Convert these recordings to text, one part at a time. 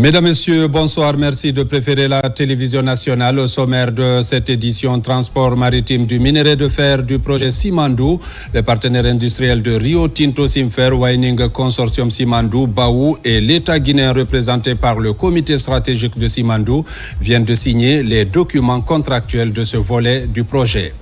Mesdames, Messieurs, bonsoir. Merci de préférer la télévision nationale. Au sommaire de cette édition, transport maritime du minerai de fer du projet Simandou. Les partenaires industriels de Rio Tinto Simfer, Waining Consortium Simandou, Baou et l'État guinéen représenté par le comité stratégique de Simandou viennent de signer les documents contractuels de ce volet du projet.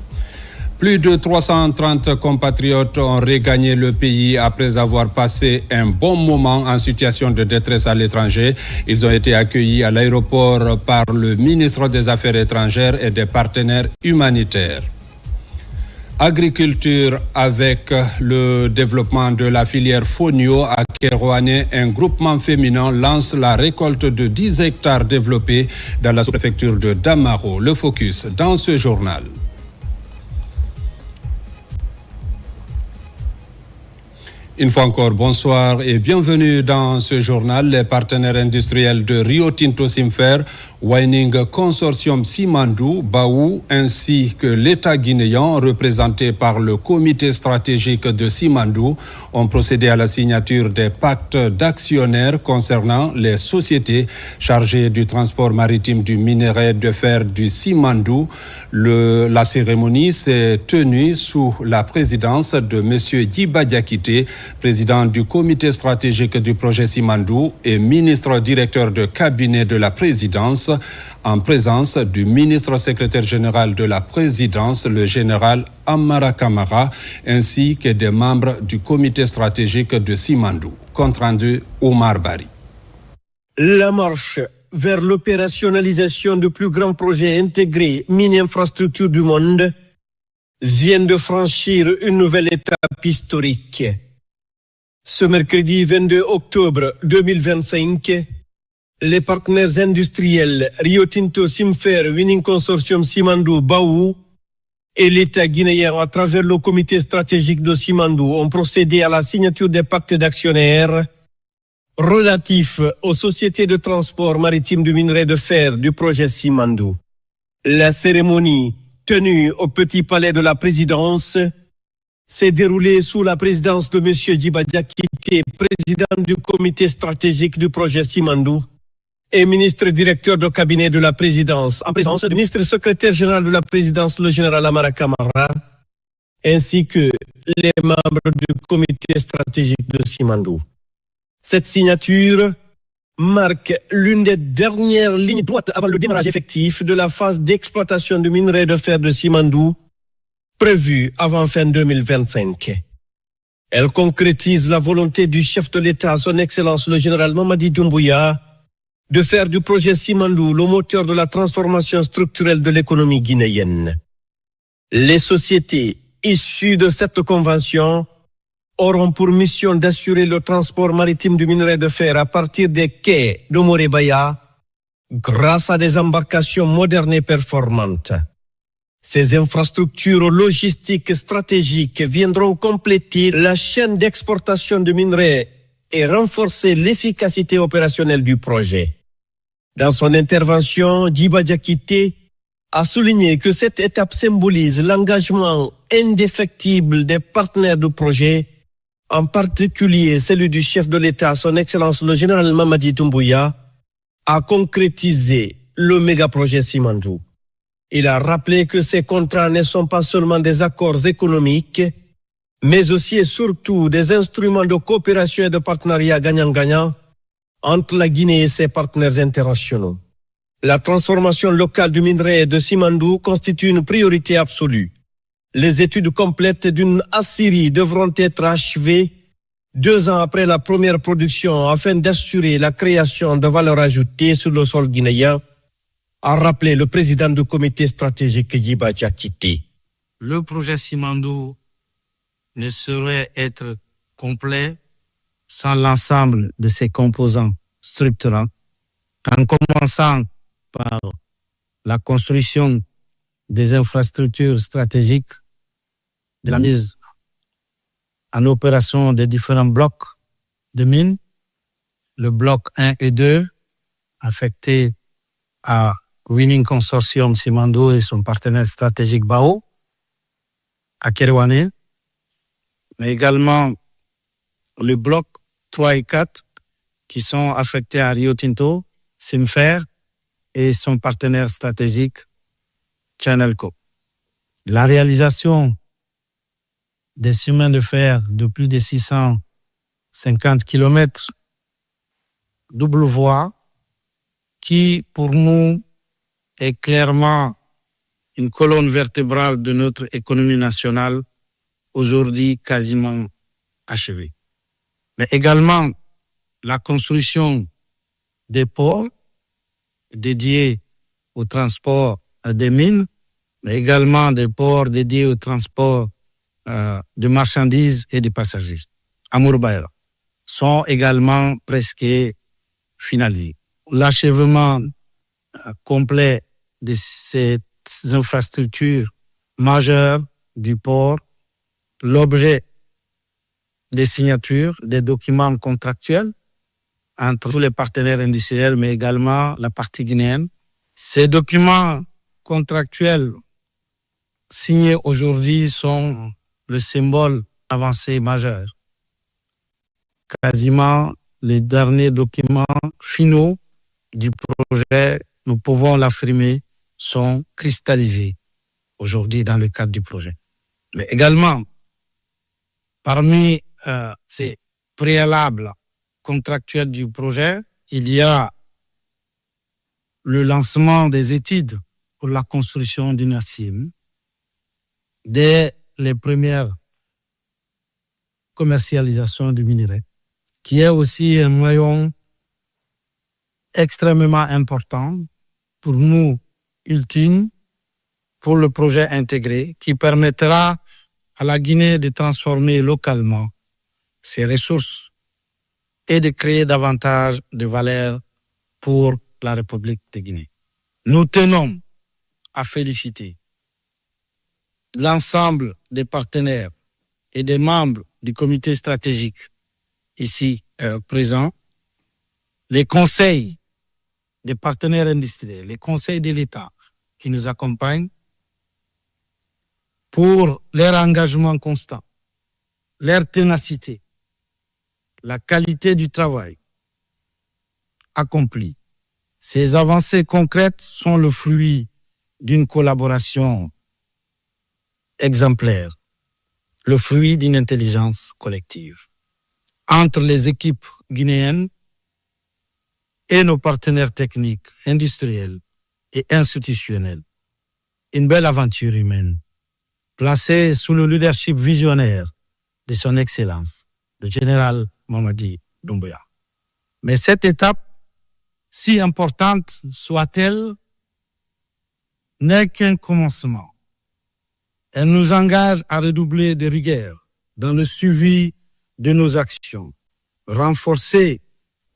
Plus de 330 compatriotes ont regagné le pays après avoir passé un bon moment en situation de détresse à l'étranger. Ils ont été accueillis à l'aéroport par le ministre des Affaires étrangères et des partenaires humanitaires. Agriculture avec le développement de la filière Fonio à Kerouané, un groupement féminin lance la récolte de 10 hectares développés dans la sous-préfecture de Damaro. Le focus dans ce journal. Une fois encore, bonsoir et bienvenue dans ce journal. Les partenaires industriels de Rio Tinto Simfer, Waining Consortium Simandou, Baou, ainsi que l'État guinéen, représenté par le comité stratégique de Simandou, ont procédé à la signature des pactes d'actionnaires concernant les sociétés chargées du transport maritime du minerai de fer du Simandou. La cérémonie s'est tenue sous la présidence de M. Djiba Diakité, président du comité stratégique du projet Simandou et ministre directeur de cabinet de la présidence, en présence du ministre secrétaire général de la présidence, le général Amara Kamara, ainsi que des membres du comité stratégique de Simandou. Compte rendu Omar Bari. La marche vers l'opérationnalisation du plus grand projet intégré mini-infrastructure du monde vient de franchir une nouvelle étape historique. Ce mercredi 22 octobre 2025, les partenaires industriels Rio Tinto Simfer, Winning Consortium Simandou, Baou et l'État guinéen à travers le comité stratégique de Simandou ont procédé à la signature des pactes d'actionnaires relatifs aux sociétés de transport maritime du minerai de fer du projet Simandou. La cérémonie, tenue au Petit Palais de la Présidence, s'est déroulée sous la présidence de M. Djiba Diakité, président du comité stratégique du projet Simandou et ministre directeur de cabinet de la présidence, en présence du ministre secrétaire général de la présidence, le général Amara Kamara, ainsi que les membres du comité stratégique de Simandou. Cette signature marque l'une des dernières lignes droites avant le démarrage effectif de la phase d'exploitation du minerai de fer de Simandou, prévue avant fin 2025. Elle concrétise la volonté du chef de l'État, son Excellence le général Mamadi Doumbouya, de faire du projet Simandou le moteur de la transformation structurelle de l'économie guinéenne. Les sociétés issues de cette convention auront pour mission d'assurer le transport maritime du minerai de fer à partir des quais de Morebaya grâce à des embarcations modernes et performantes. Ces infrastructures logistiques stratégiques viendront compléter la chaîne d'exportation de minerais et renforcer l'efficacité opérationnelle du projet. Dans son intervention, Djiba Diakité a souligné que cette étape symbolise l'engagement indéfectible des partenaires du projet, en particulier celui du chef de l'État, son Excellence le général Mamadi Doumbouya, à concrétiser le méga-projet Simandou. Il a rappelé que ces contrats ne sont pas seulement des accords économiques, mais aussi et surtout des instruments de coopération et de partenariat gagnant-gagnant entre la Guinée et ses partenaires internationaux. La transformation locale du minerai de Simandou constitue une priorité absolue. Les études complètes d'une aciérie devront être achevées 2 ans après la première production afin d'assurer la création de valeur ajoutée sur le sol guinéen, a rappelé le président du comité stratégique Djiba Diakité. Le projet Simandou ne saurait être complet sans l'ensemble de ses composants structurants, en commençant par la construction des infrastructures stratégiques, de la mise en opération des différents blocs de mines, le bloc 1 et 2 affecté à Winning Consortium Simandou et son partenaire stratégique Bao, à Kerouané, mais également le bloc 3 et 4 qui sont affectés à Rio Tinto Simfer et son partenaire stratégique, Channelco. La réalisation des chemins de fer de plus de 650 km double voie qui, pour nous, est clairement une colonne vertébrale de notre économie nationale, aujourd'hui quasiment achevée. Mais également la construction des ports dédiés au transport des mines, mais également des ports dédiés au transport de marchandises et de passagers. À Mourbaïra sont également presque finalisés. L'achèvement complet de ces infrastructures majeures du port, l'objet des signatures, des documents contractuels entre tous les partenaires industriels, mais également la partie guinéenne. Ces documents contractuels signés aujourd'hui sont le symbole avancé majeur. Quasiment les derniers documents finaux du projet, nous pouvons l'affirmer, sont cristallisés aujourd'hui dans le cadre du projet. Mais également, parmi ces préalables contractuels du projet, il y a le lancement des études pour la construction d'une ACIM dès les premières commercialisations du minerai, qui est aussi un maillon extrêmement important pour nous, ultime, pour le projet intégré, qui permettra à la Guinée de transformer localement ses ressources et de créer davantage de valeur pour la République de Guinée. Nous tenons à féliciter l'ensemble des partenaires et des membres du comité stratégique ici présents, les conseils des partenaires industriels, les conseils de l'État qui nous accompagnent pour leur engagement constant, leur ténacité, la qualité du travail accompli. Ces avancées concrètes sont le fruit d'une collaboration exemplaire, le fruit d'une intelligence collective entre les équipes guinéennes et nos partenaires techniques, industriels et institutionnels. Une belle aventure humaine, placée sous le leadership visionnaire de son Excellence, le général Mamadi Doumbouya. Mais cette étape, si importante soit-elle, n'est qu'un commencement. Elle nous engage à redoubler de rigueur dans le suivi de nos actions, renforcer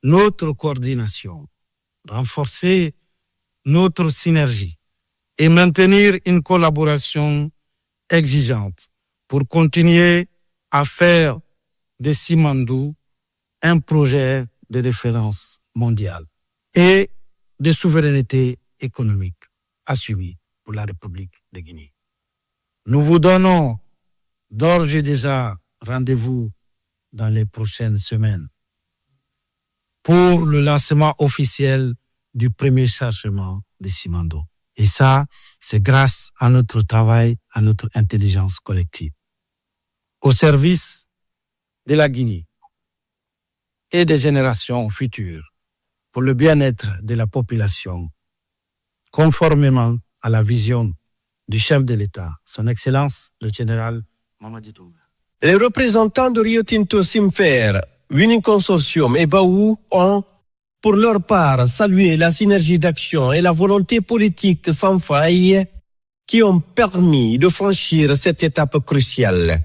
notre coordination, renforcer notre synergie et maintenir une collaboration exigeante pour continuer à faire de Simandou un projet de référence mondiale et de souveraineté économique assumée pour la République de Guinée. Nous vous donnons d'ores et déjà rendez-vous dans les prochaines semaines pour le lancement officiel du premier chargement de Simandou. Et ça, c'est grâce à notre travail, à notre intelligence collective, au service de la Guinée et des générations futures, pour le bien-être de la population, conformément à la vision du chef de l'État, son Excellence, le général Mamadi Doumbouya. Les représentants de Rio Tinto Simfer, Winning Consortium et Baou ont, pour leur part, salué la synergie d'action et la volonté politique sans faille qui ont permis de franchir cette étape cruciale.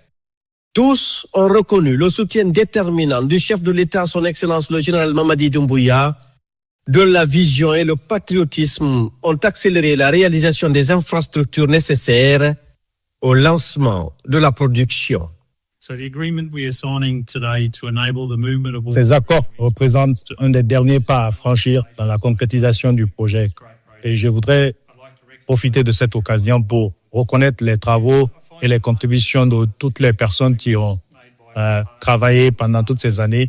Tous ont reconnu le soutien déterminant du chef de l'État, son Excellence le général Mamadi Doumbouya, de la vision et le patriotisme ont accéléré la réalisation des infrastructures nécessaires au lancement de la production. Ces accords représentent un des derniers pas à franchir dans la concrétisation du projet. Et je voudrais profiter de cette occasion pour reconnaître les travaux et les contributions de toutes les personnes qui ont travaillé pendant toutes ces années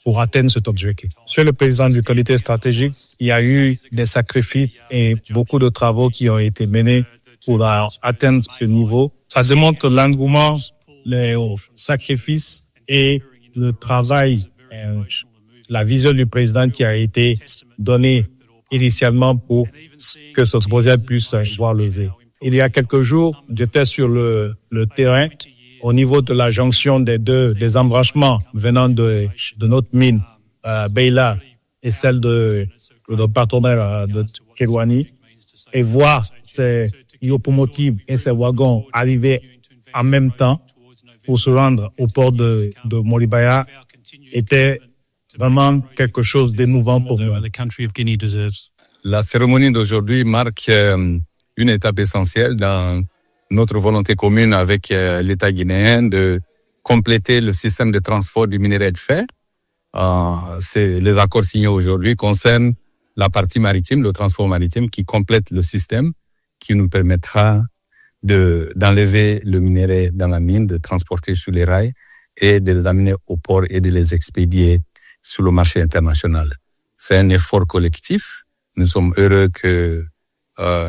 pour atteindre cet objectif. Sur le président du comité stratégique, il y a eu des sacrifices et beaucoup de travaux qui ont été menés pour atteindre ce niveau. Ça démontre l'engouement, les sacrifices et le travail, la vision du président qui a été donnée initialement pour que ce projet puisse voir le jour. Il y a quelques jours, j'étais sur le terrain au niveau de la jonction des embranchements venant de notre mine Beila et celle de notre partenaire de Kerouani et voir ces locomotives et ces wagons arriver en même temps pour se rendre au port de Moribaya était vraiment quelque chose d'émouvant pour nous. La cérémonie d'aujourd'hui marque une étape essentielle dans notre volonté commune avec l'État guinéen de compléter le système de transport du minerai de fer. Les accords signés aujourd'hui concernent la partie maritime, le transport maritime, qui complète le système, qui nous permettra d'enlever le minerai dans la mine, de transporter sur les rails et de l'amener au port et de les expédier sur le marché international. C'est un effort collectif. Nous sommes heureux que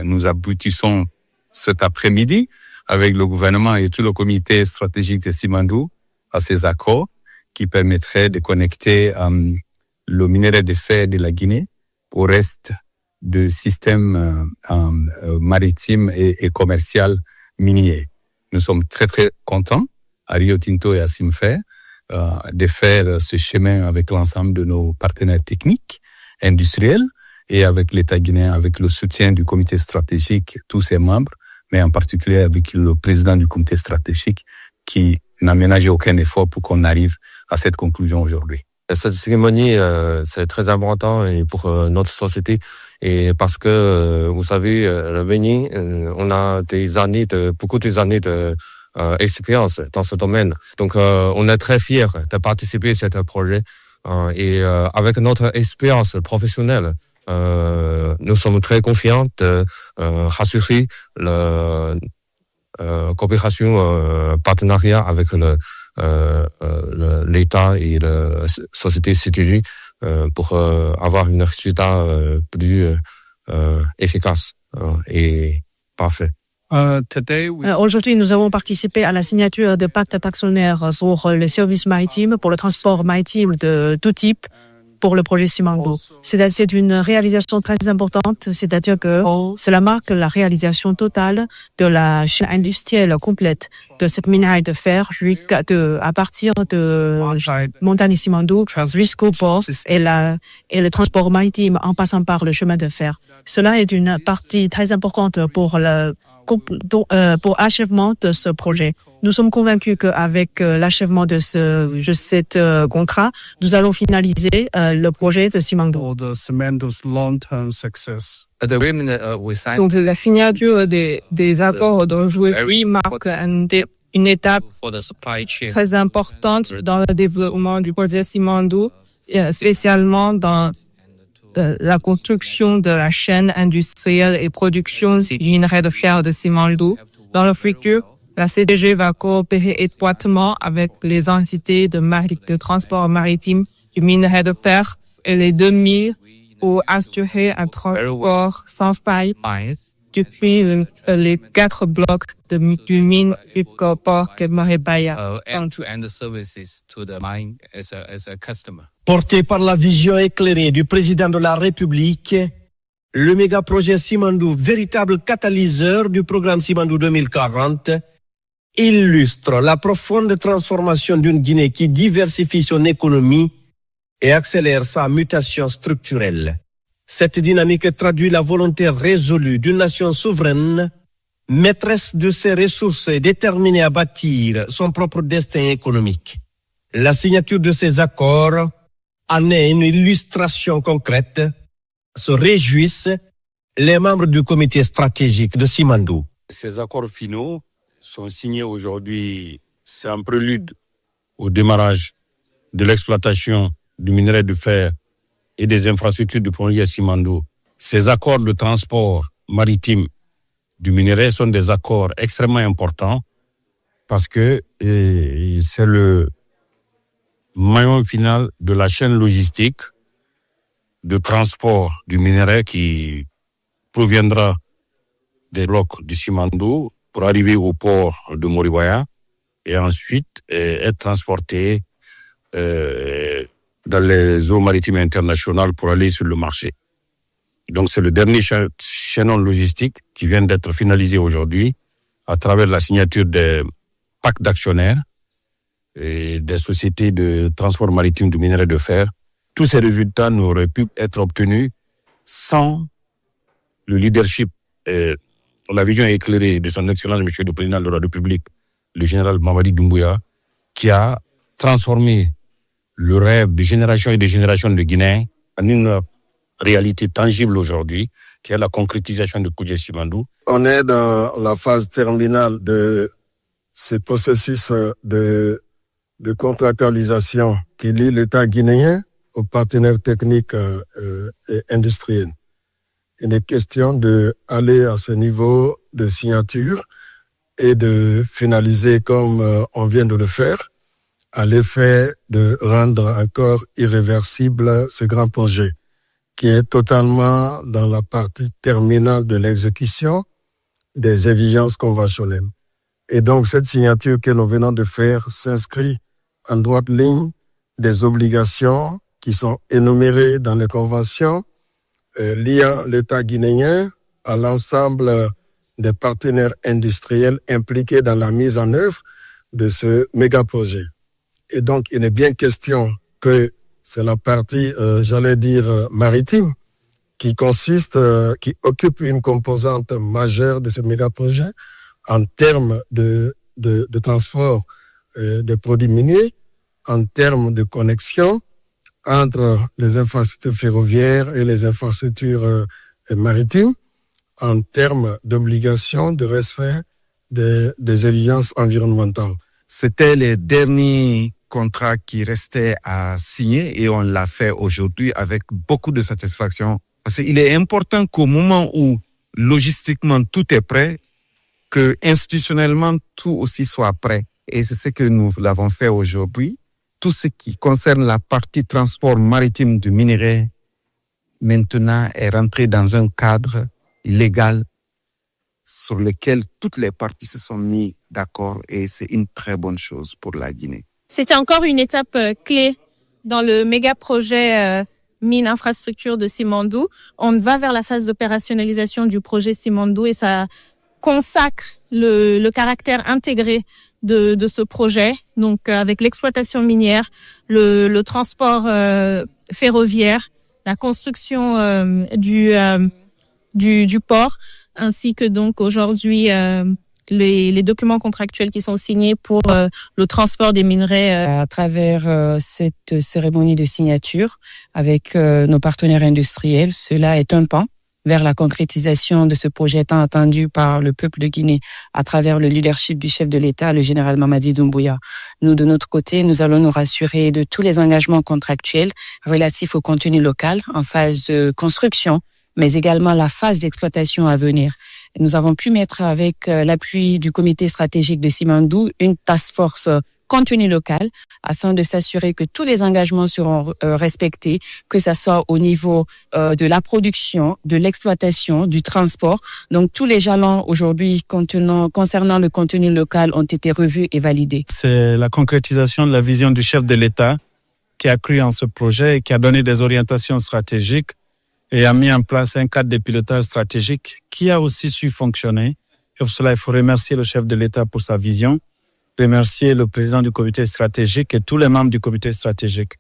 nous aboutissons cet après-midi avec le gouvernement et tout le comité stratégique de Simandou à ces accords qui permettraient de connecter le minerai de fer de la Guinée au reste du système maritime et commercial minier. Nous sommes très très contents à Rio Tinto et à Simfer de faire ce chemin avec l'ensemble de nos partenaires techniques, industriels et avec l'État guinéen, avec le soutien du comité stratégique, tous ses membres, mais en particulier avec le président du comité stratégique qui n'a ménagé aucun effort pour qu'on arrive à cette conclusion aujourd'hui. Cette cérémonie, c'est très important et pour notre société et parce que vous savez, le Bénin, on a beaucoup d'années d'expérience dans ce domaine. Donc, on est très fiers de participer à ce projet et avec notre expérience professionnelle, nous sommes très confiants de rassurer la coopération, partenariat avec l'État et la société CTG pour avoir un résultat plus efficace et parfait. Aujourd'hui, nous avons participé à la signature de pacte actionnaire sur les services maritimes pour le transport maritime de tout type pour le projet Simandou. C'est une réalisation très importante, c'est-à-dire que cela marque la réalisation totale de la chaîne industrielle complète de cette minerai de fer à partir de montagne Simandou jusqu'au port et le transport maritime en passant par le chemin de fer. Cela est une partie très importante pour l'achèvement de ce projet. Nous sommes convaincus qu'avec l'achèvement de cet contrat, nous allons finaliser le projet de Simandou. Donc, la signature des accords d'aujourd'hui marque une étape très importante dans le développement du projet Simandou, spécialement dans la construction de la chaîne industrielle et production du minerai de fer de Simandou. Dans le futur, la CDG va coopérer étroitement avec les entités de transport maritime du minerai de fer et les 2000 pour assurer un transport sans faille depuis les 4 blocs du mine jusqu'au port de Moribaya. Porté par la vision éclairée du président de la République, le méga-projet Simandou, véritable catalyseur du programme Simandou 2040, illustre la profonde transformation d'une Guinée qui diversifie son économie et accélère sa mutation structurelle. Cette dynamique traduit la volonté résolue d'une nation souveraine, maîtresse de ses ressources et déterminée à bâtir son propre destin économique. La signature de ces accords en est une illustration concrète. Se réjouissent les membres du comité stratégique de Simandou. Ces accords finaux sont signés aujourd'hui. C'est un prélude au démarrage de l'exploitation du minerai de fer et des infrastructures du projet Simandou. Ces accords de transport maritime du minerai sont des accords extrêmement importants parce que c'est maillon final de la chaîne logistique de transport du minerai qui proviendra des blocs du Simandou pour arriver au port de Moriwaya et ensuite être transporté dans les eaux maritimes internationales pour aller sur le marché. Donc c'est le dernier chaînon logistique qui vient d'être finalisé aujourd'hui à travers la signature des pactes d'actionnaires et des sociétés de transport maritime du minerai de fer. Tous ces résultats n'auraient pu être obtenus sans le leadership et la vision éclairée de son Excellence Monsieur le Président de la République, le général Mamadi Doumbouya, qui a transformé le rêve de générations et de générations de Guinéens en une réalité tangible aujourd'hui, qui est la concrétisation du projet Simandou. On est dans la phase terminale de ce processus de contractualisation qui lie l'État guinéen aux partenaires techniques et industriels. Il est question d'aller à ce niveau de signature et de finaliser comme on vient de le faire, à l'effet de rendre encore irréversible ce grand projet qui est totalement dans la partie terminale de l'exécution des exigences conventionnelles. Et donc, cette signature que nous venons de faire s'inscrit en droite ligne des obligations qui sont énumérées dans les conventions liant l'État guinéen à l'ensemble des partenaires industriels impliqués dans la mise en œuvre de ce méga projet. Et donc, il est bien question que c'est la partie, maritime, qui occupe une composante majeure de ce méga projet en termes de transport de produits miniers, en termes de connexion entre les infrastructures ferroviaires et les infrastructures maritimes, en termes d'obligation de respect des exigences environnementales. C'était les derniers contrats qui restaient à signer et on l'a fait aujourd'hui avec beaucoup de satisfaction. Parce qu'il est important qu'au moment où logistiquement tout est prêt, que institutionnellement tout aussi soit prêt. Et c'est ce que nous l'avons fait aujourd'hui. Tout ce qui concerne la partie transport maritime du minerai, maintenant est rentré dans un cadre légal sur lequel toutes les parties se sont mis d'accord et c'est une très bonne chose pour la Guinée. C'était encore une étape clé dans le méga projet mine infrastructure de Simandou. On va vers la phase d'opérationnalisation du projet Simandou et ça consacre le caractère intégré de ce projet. Donc avec l'exploitation minière, le transport ferroviaire, la construction du port, ainsi que donc aujourd'hui les documents contractuels qui sont signés pour le transport des minerais. À travers cette cérémonie de signature avec nos partenaires industriels, cela est un pas vers la concrétisation de ce projet tant attendu par le peuple de Guinée à travers le leadership du chef de l'État, le général Mamadi Doumbouya. Nous, de notre côté, nous allons nous rassurer de tous les engagements contractuels relatifs au contenu local en phase de construction, mais également la phase d'exploitation à venir. Nous avons pu mettre avec l'appui du comité stratégique de Simandou une task force contenu local afin de s'assurer que tous les engagements seront respectés, que ça soit au niveau de la production, de l'exploitation, du transport. Donc tous les jalons aujourd'hui concernant le contenu local ont été revus et validés. C'est la concrétisation de la vision du chef de l'État qui a cru en ce projet et qui a donné des orientations stratégiques et a mis en place un cadre de pilotage stratégique qui a aussi su fonctionner. Et pour cela, il faut remercier le chef de l'État pour sa vision, remercier le président du comité stratégique et tous les membres du comité stratégique.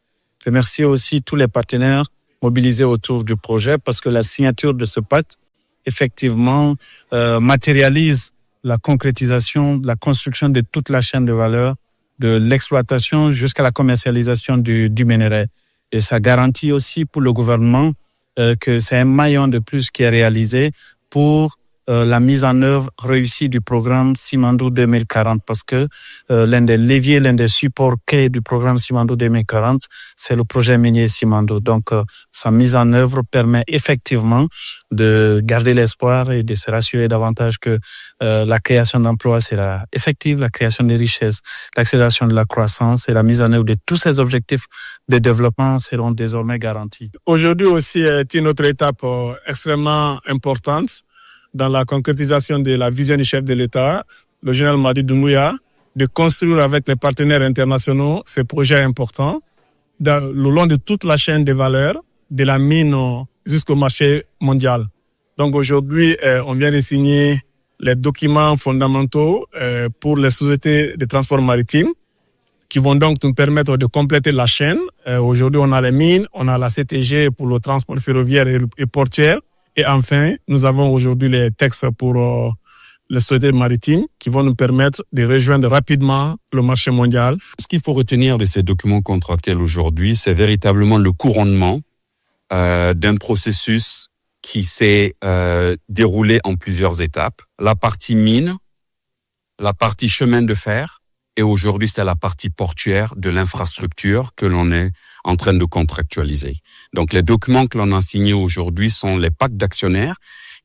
Remercier aussi tous les partenaires mobilisés autour du projet parce que la signature de ce pacte, effectivement, matérialise la concrétisation, la construction de toute la chaîne de valeur, de l'exploitation jusqu'à la commercialisation du minerai. Et ça garantit aussi pour le gouvernement que c'est un maillon de plus qui est réalisé pour la mise en œuvre réussie du programme Simandou 2040 parce que l'un des leviers, l'un des supports clés du programme Simandou 2040, c'est le projet minier Simandou. Donc, sa mise en œuvre permet effectivement de garder l'espoir et de se rassurer davantage que la création d'emplois sera effective, la création de richesses, l'accélération de la croissance et la mise en œuvre de tous ces objectifs de développement seront désormais garantis. Aujourd'hui aussi est une autre étape extrêmement importante dans la concrétisation de la vision du chef de l'État, le général Mamadi Doumbouya, de construire avec les partenaires internationaux ces projets importants le long de toute la chaîne de valeur, de la mine jusqu'au marché mondial. Donc aujourd'hui, on vient de signer les documents fondamentaux pour les sociétés de transport maritime qui vont donc nous permettre de compléter la chaîne. Aujourd'hui, on a les mines, on a la CTG pour le transport ferroviaire et portuaire. Et enfin, nous avons aujourd'hui les textes pour les sociétés maritimes qui vont nous permettre de rejoindre rapidement le marché mondial. Ce qu'il faut retenir de ces documents contractuels aujourd'hui, c'est véritablement le couronnement d'un processus qui s'est déroulé en plusieurs étapes. La partie mine, la partie chemin de fer, et aujourd'hui, c'est la partie portuaire de l'infrastructure que l'on est en train de contractualiser. Donc, les documents que l'on a signés aujourd'hui sont les pactes d'actionnaires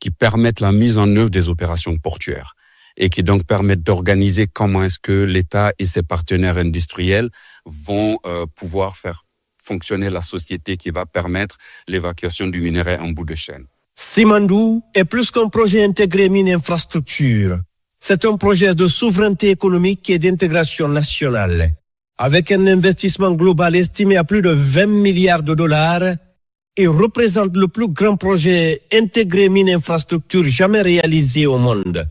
qui permettent la mise en œuvre des opérations portuaires et qui donc permettent d'organiser comment est-ce que l'État et ses partenaires industriels vont pouvoir faire fonctionner la société qui va permettre l'évacuation du minerai en bout de chaîne. Simandou est plus qu'un projet intégré mine-infrastructure. C'est un projet de souveraineté économique et d'intégration nationale. Avec un investissement global estimé à plus de 20 milliards de dollars, il représente le plus grand projet intégré mine-infrastructure jamais réalisé au monde.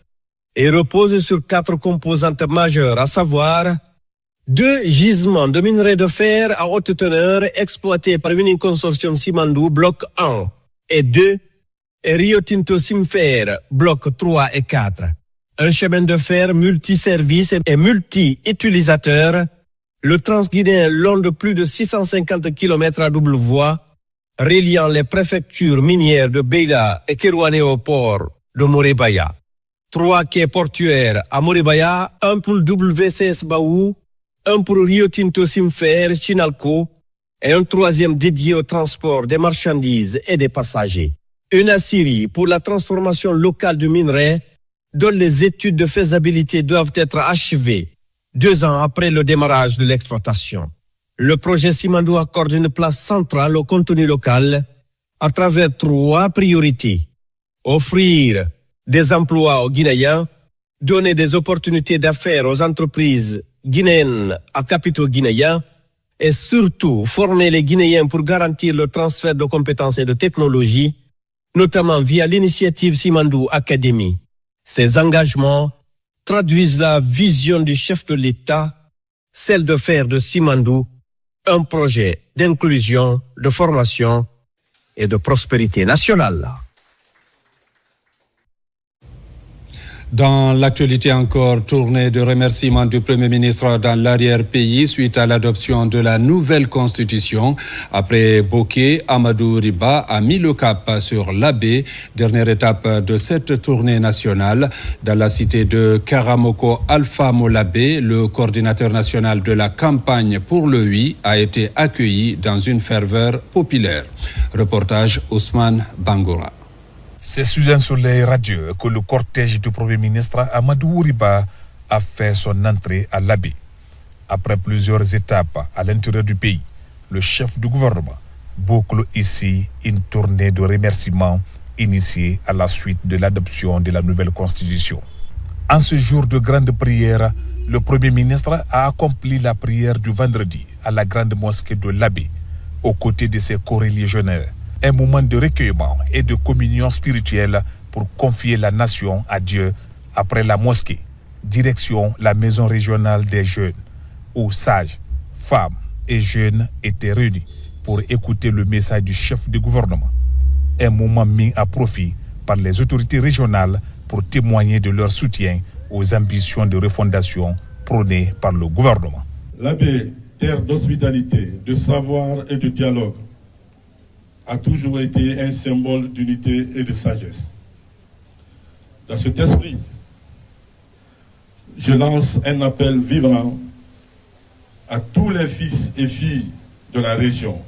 Il repose sur 4 composantes majeures, à savoir 2 gisements de minerais de fer à haute teneur exploités par Mining Consortium Simandou, bloc 1, et 2, Rio Tinto Simfer, bloc 3 et 4. Un chemin de fer multiservice et multi-utilisateur, le Transguinéen long de plus de 650 km à double voie, reliant les préfectures minières de Beila et Kerouané au port de Morebaya. 3 quais portuaires à Morebaya, un pour WCS Baou, un pour Rio Tinto Simfer, Chinalco, et un 3e dédié au transport des marchandises et des passagers. Une aciérie pour la transformation locale du minerai, dont les études de faisabilité doivent être achevées 2 ans après le démarrage de l'exploitation. Le projet Simandou accorde une place centrale au contenu local à travers 3 priorités. Offrir des emplois aux Guinéens, donner des opportunités d'affaires aux entreprises guinéennes à capitaux guinéens et surtout former les Guinéens pour garantir le transfert de compétences et de technologies, notamment via l'initiative Simandou Academy. Ces engagements traduisent la vision du chef de l'État, celle de faire de Simandou un projet d'inclusion, de formation et de prospérité nationale. Dans l'actualité encore, tournée de remerciements du Premier ministre dans l'arrière-pays suite à l'adoption de la nouvelle constitution. Après Bokeh, Amadou Riba a mis le cap sur l'Abbé, dernière étape de cette tournée nationale. Dans la cité de Karamoko, Alpha Molabé, le coordinateur national de la campagne pour le oui, a été accueilli dans une ferveur populaire. Reportage Ousmane Bangoura. C'est soudain sur les radios que le cortège du Premier ministre Amadou Riba a fait son entrée à l'Abbé. Après plusieurs étapes à l'intérieur du pays, le chef du gouvernement boucle ici une tournée de remerciements initiée à la suite de l'adoption de la nouvelle constitution. En ce jour de grande prière, le Premier ministre a accompli la prière du vendredi à la grande mosquée de l'Abbé, aux côtés de ses coreligionnaires. Un moment de recueillement et de communion spirituelle pour confier la nation à Dieu. Après la mosquée, direction la maison régionale des jeunes, où sages, femmes et jeunes étaient réunis pour écouter le message du chef du gouvernement. Un moment mis à profit par les autorités régionales pour témoigner de leur soutien aux ambitions de refondation prônées par le gouvernement. L'Abbé, terre d'hospitalité, de savoir et de dialogue, a toujours été un symbole d'unité et de sagesse. Dans cet esprit, je lance un appel vivant à tous les fils et filles de la région,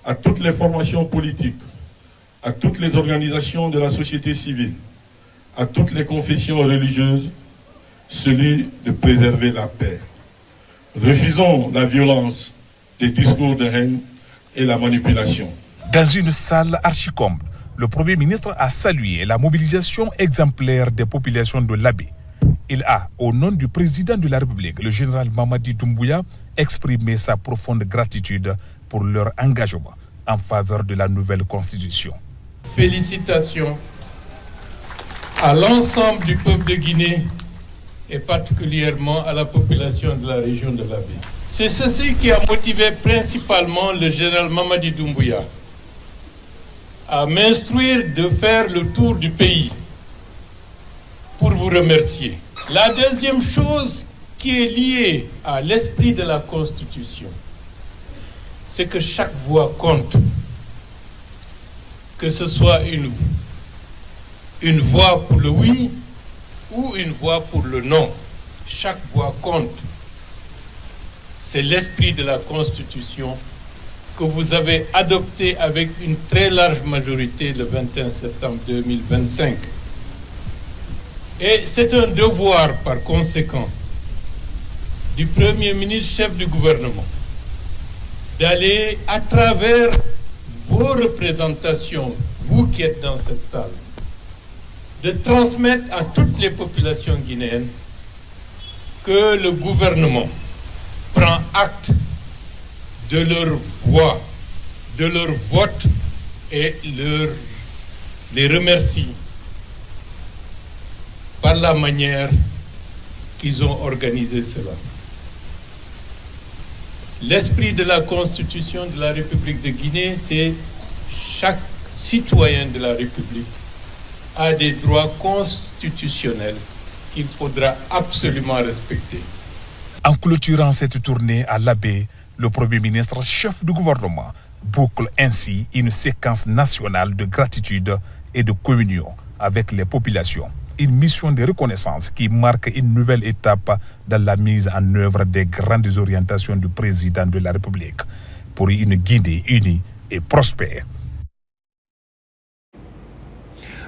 à toutes les formations politiques, à toutes les organisations de la société civile, à toutes les confessions religieuses, celui de préserver la paix. Refusons la violence des discours de haine et la manipulation. Dans une salle archi-comble, le Premier ministre a salué la mobilisation exemplaire des populations de l'Abbé. Il a, au nom du président de la République, le général Mamadi Doumbouya, exprimé sa profonde gratitude pour leur engagement en faveur de la nouvelle constitution. Félicitations à l'ensemble du peuple de Guinée et particulièrement à la population de la région de l'Abbé. C'est ceci qui a motivé principalement le général Mamadi Doumbouya à m'instruire de faire le tour du pays pour vous remercier. La deuxième chose qui est liée à l'esprit de la Constitution, c'est que chaque voix compte. Que ce soit une voix pour le oui ou une voix pour le non. Chaque voix compte. C'est l'esprit de la Constitution que vous avez adopté avec une très large majorité le 21 septembre 2025. Et c'est un devoir, par conséquent, du Premier ministre, chef du gouvernement, d'aller à travers vos représentations, vous qui êtes dans cette salle, de transmettre à toutes les populations guinéennes que le gouvernement prend acte de leur voix, de leur vote et les remercie par la manière qu'ils ont organisé cela. L'esprit de la Constitution de la République de Guinée, c'est chaque citoyen de la République a des droits constitutionnels qu'il faudra absolument respecter. En clôturant cette tournée à l'Abbé, le Premier ministre, chef du gouvernement, boucle ainsi une séquence nationale de gratitude et de communion avec les populations. Une mission de reconnaissance qui marque une nouvelle étape dans la mise en œuvre des grandes orientations du président de la République pour une Guinée unie et prospère.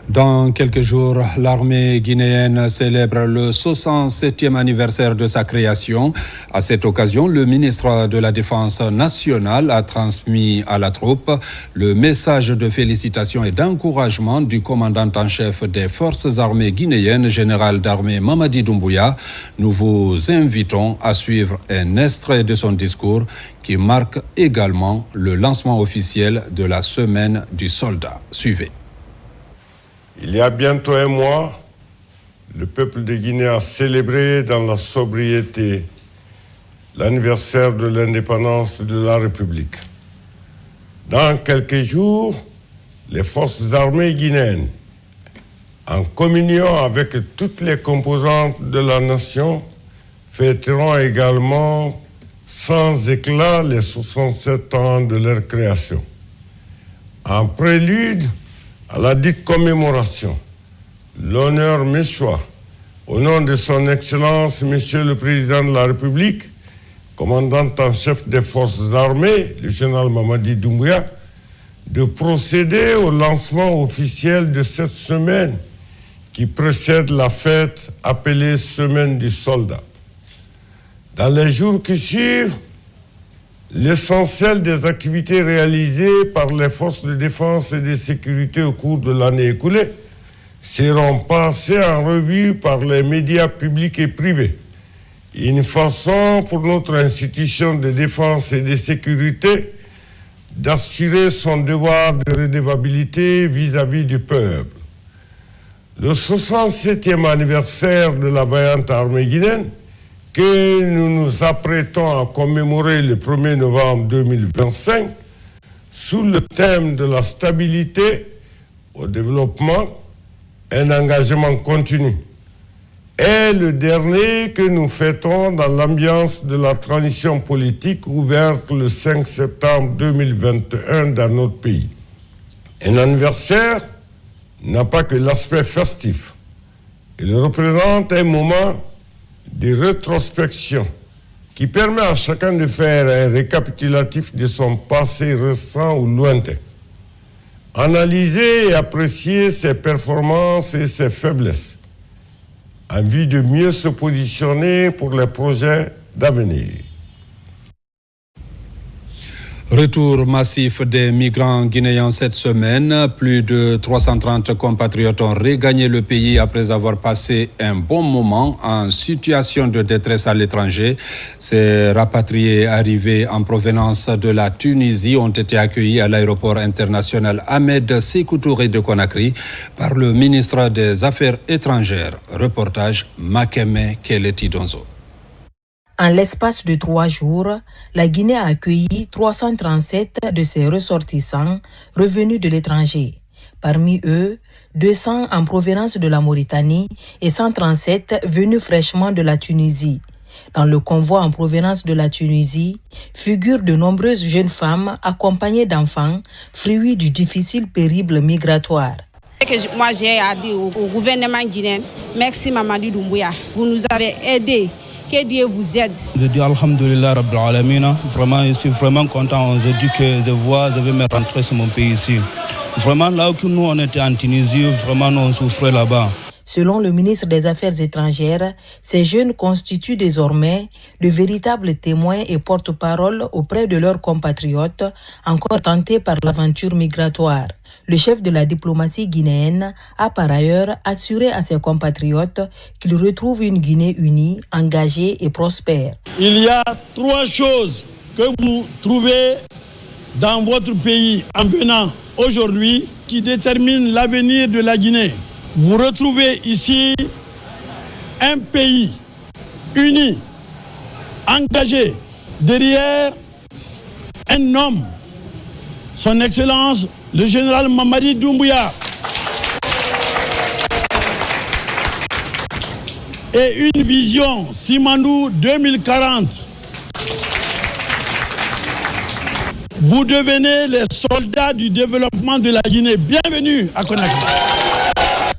Dans quelques jours, l'armée guinéenne célèbre le 67e anniversaire de sa création. À cette occasion, le ministre de la Défense nationale a transmis à la troupe le message de félicitations et d'encouragement du commandant en chef des forces armées guinéennes, général d'armée Mamadi Doumbouya. Nous vous invitons à suivre un extrait de son discours qui marque également le lancement officiel de la semaine du soldat. Suivez. Il y a bientôt un mois, le peuple de Guinée a célébré dans la sobriété l'anniversaire de l'indépendance de la République. Dans quelques jours, les forces armées guinéennes, en communion avec toutes les composantes de la nation, fêteront également sans éclat les 67 ans de leur création. En prélude à la dite commémoration, l'honneur m'échoit, au nom de son Excellence, Monsieur le Président de la République, commandant en chef des forces armées, le général Mamadi Doumbouya, de procéder au lancement officiel de cette semaine qui précède la fête appelée Semaine du Soldat. Dans les jours qui suivent, l'essentiel des activités réalisées par les forces de défense et de sécurité au cours de l'année écoulée seront passées en revue par les médias publics et privés. Une façon pour notre institution de défense et de sécurité d'assurer son devoir de redevabilité vis-à-vis du peuple. Le 67e anniversaire de la vaillante armée guinéenne, que nous nous apprêtons à commémorer le 1er novembre 2025, sous le thème de la stabilité au développement, un engagement continu, est le dernier que nous fêtons dans l'ambiance de la transition politique ouverte le 5 septembre 2021 dans notre pays. Un anniversaire n'a pas que l'aspect festif. Il représente un moment de rétrospection qui permet à chacun de faire un récapitulatif de son passé récent ou lointain. Analyser et apprécier ses performances et ses faiblesses en vue de mieux se positionner pour les projets d'avenir. Retour massif des migrants guinéens cette semaine. Plus de 330 compatriotes ont regagné le pays après avoir passé un bon moment en situation de détresse à l'étranger. Ces rapatriés arrivés en provenance de la Tunisie ont été accueillis à l'aéroport international Ahmed Sékou Touré de Conakry par le ministre des Affaires étrangères. Reportage Makeme Keleti Donzo. En l'espace de 3 jours, la Guinée a accueilli 337 de ses ressortissants revenus de l'étranger. Parmi eux, 200 en provenance de la Mauritanie et 137 venus fraîchement de la Tunisie. Dans le convoi en provenance de la Tunisie, figurent de nombreuses jeunes femmes accompagnées d'enfants, fruits du difficile périple migratoire. Moi, j'ai dit au gouvernement guinéen, merci Mamadou Doumbouya, vous nous avez aidés. Que Dieu vous aide. Je dis Alhamdulillah Rabbil Alamina. Vraiment, je suis vraiment content. Je dis que je vais me rentrer sur mon pays ici. Vraiment, là où nous on était en Tunisie, vraiment nous on souffrait là-bas. Selon le ministre des Affaires étrangères, ces jeunes constituent désormais de véritables témoins et porte-parole auprès de leurs compatriotes encore tentés par l'aventure migratoire. Le chef de la diplomatie guinéenne a par ailleurs assuré à ses compatriotes qu'ils retrouvent une Guinée unie, engagée et prospère. Il y a 3 choses que vous trouvez dans votre pays en venant aujourd'hui qui déterminent l'avenir de la Guinée. Vous retrouvez ici un pays uni, engagé, derrière un homme, son Excellence, le général Mamadi Doumbouya, et une vision Simandou 2040. Vous devenez les soldats du développement de la Guinée. Bienvenue à Conakry.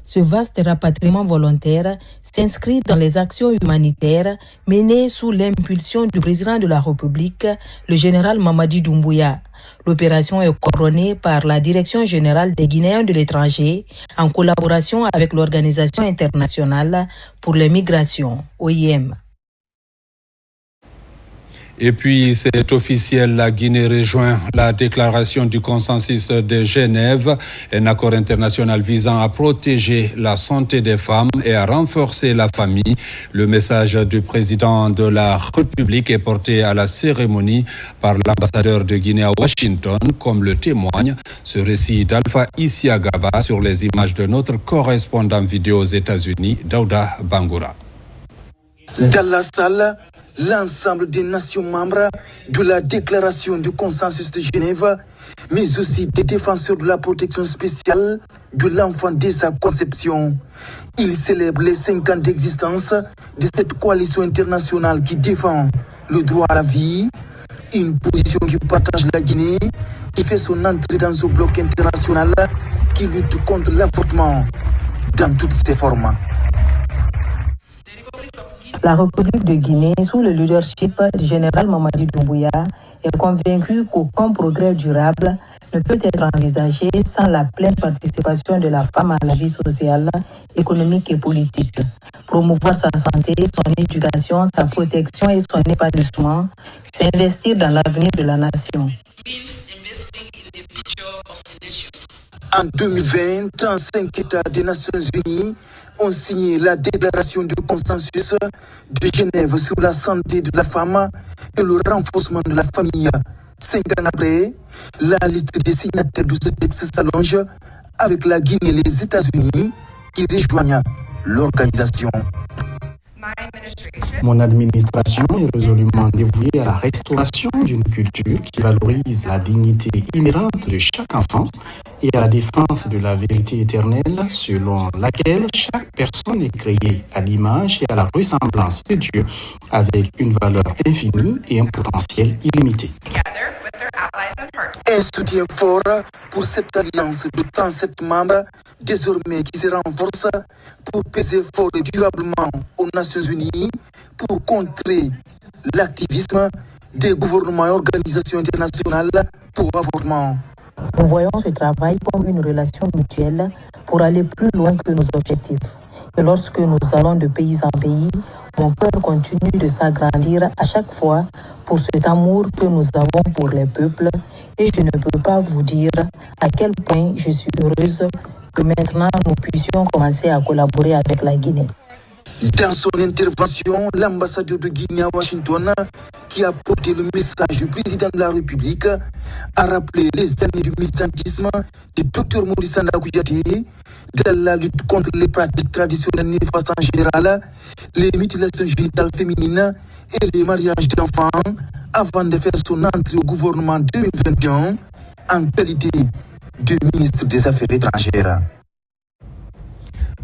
Ce vaste rapatriement volontaire s'inscrit dans les actions humanitaires menées sous l'impulsion du président de la République, le général Mamadi Doumbouya. L'opération est coordonnée par la Direction générale des Guinéens de l'étranger en collaboration avec l'Organisation internationale pour les migrations, OIM. Et puis, c'est officiel, la Guinée rejoint la déclaration du consensus de Genève, un accord international visant à protéger la santé des femmes et à renforcer la famille. Le message du président de la République est porté à la cérémonie par l'ambassadeur de Guinée à Washington, comme le témoigne ce récit d'Alpha Isiagaba sur les images de notre correspondant vidéo aux États-Unis, Daouda Bangoura. Dans la salle, l'ensemble des nations membres de la déclaration du consensus de Genève, mais aussi des défenseurs de la protection spéciale de l'enfant dès sa conception. Ils célèbrent les 5 ans d'existence de cette coalition internationale qui défend le droit à la vie, une position qui partage la Guinée, qui fait son entrée dans ce bloc international qui lutte contre l'avortement dans toutes ses formes. La République de Guinée, sous le leadership du général Mamadi Doumbouya, est convaincue qu'aucun progrès durable ne peut être envisagé sans la pleine participation de la femme à la vie sociale, économique et politique. Promouvoir sa santé, son éducation, sa protection et son épanouissement, c'est investir dans l'avenir de la nation. En 2020, 35 États des Nations Unies ont signé la déclaration du consensus de Genève sur la santé de la femme et le renforcement de la famille. 5 ans après, la liste des signataires de ce texte s'allonge avec la Guinée et les États-Unis qui rejoignent l'organisation. Mon administration est résolument dévouée à la restauration d'une culture qui valorise la dignité inhérente de chaque enfant et à la défense de la vérité éternelle selon laquelle chaque personne est créée à l'image et à la ressemblance de Dieu avec une valeur infinie et un potentiel illimité. Un soutien fort pour cette alliance de 37 membres, désormais qui se renforce pour peser fort et durablement aux Nations Unies pour contrer l'activisme des gouvernements et organisations internationales pour avortement. Nous voyons ce travail comme une relation mutuelle pour aller plus loin que nos objectifs. Et lorsque nous allons de pays en pays, mon cœur continue de s'agrandir à chaque fois pour cet amour que nous avons pour les peuples. Et je ne peux pas vous dire à quel point je suis heureuse que maintenant nous puissions commencer à collaborer avec la Guinée. Dans son intervention, l'ambassadeur de Guinée à Washington, qui a porté le message du président de la République, a rappelé les années du militantisme du Dr Maurice Sanda Kouyaté dans la lutte contre les pratiques traditionnelles néfastes en général, les mutilations génitales féminines et les mariages d'enfants, avant de faire son entrée au gouvernement 2021 en qualité de ministre des Affaires étrangères.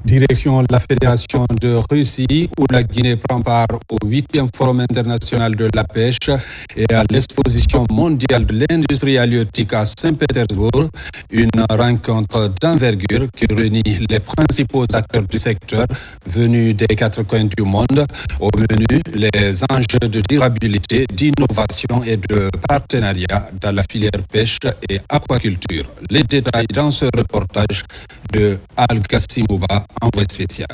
Direction la Fédération de Russie, où la Guinée prend part au 8e Forum international de la pêche et à l'exposition mondiale de l'industrie halieutique à Saint-Pétersbourg, une rencontre d'envergure qui réunit les principaux acteurs du secteur venus des quatre coins du monde. Au menu, les enjeux de durabilité, d'innovation et de partenariat dans la filière pêche et aquaculture. Les détails dans ce reportage de Al-Gassimouba, envoyé spécial.